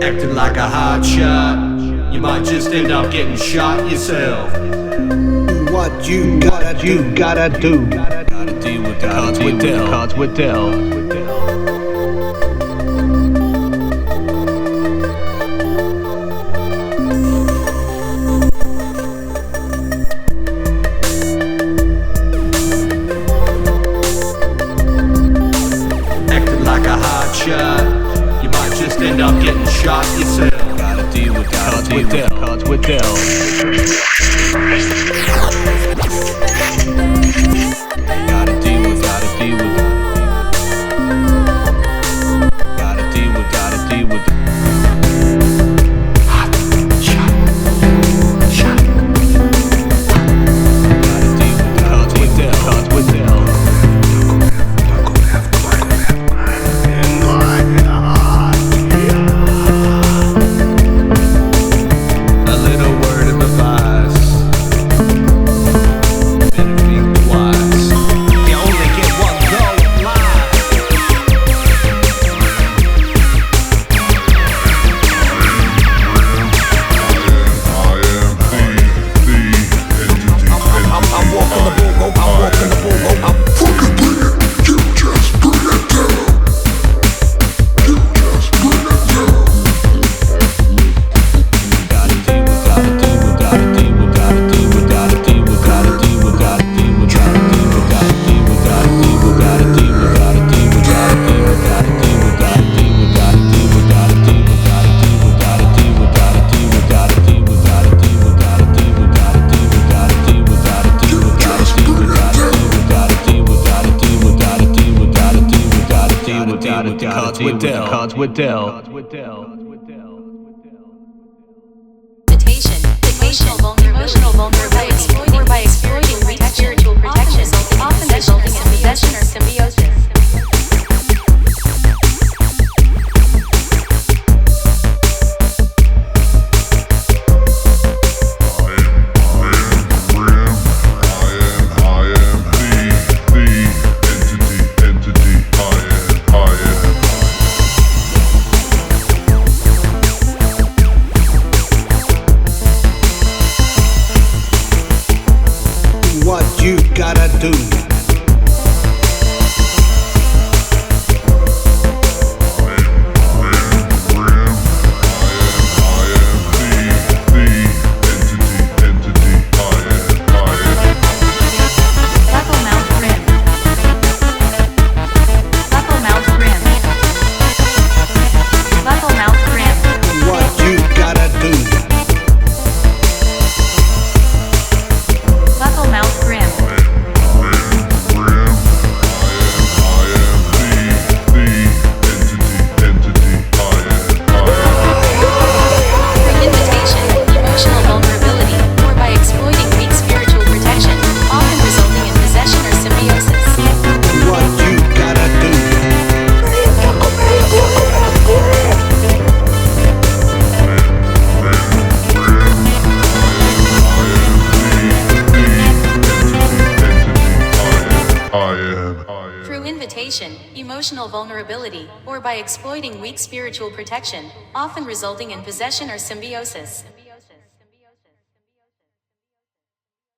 Acting like a hot shot, you might just end up getting shot yourself. What you gotta do, gotta do. Gotta deal with the cards with Dell. Acting like a hot shot, you might just end up getting shot yourself. Gotta deal with the cards with Dell. Gotta deal with Hot shot, shot. Gotta deal with the cards with Dell. A little word of advice, better think twice. You only get one go at life. I'm walking the bull, I'm walking the bull, I'm fucking bring it, you just bring it down. You just bring it down. Cards with Dell. Emotional vulnerability, or by exploiting weak spiritual protection, often resulting in possession or symbiosis. What you gotta do. What you gotta do. Through invitation, emotional vulnerability, or by exploiting weak spiritual protection, often resulting in possession or symbiosis.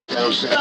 Symbiosis.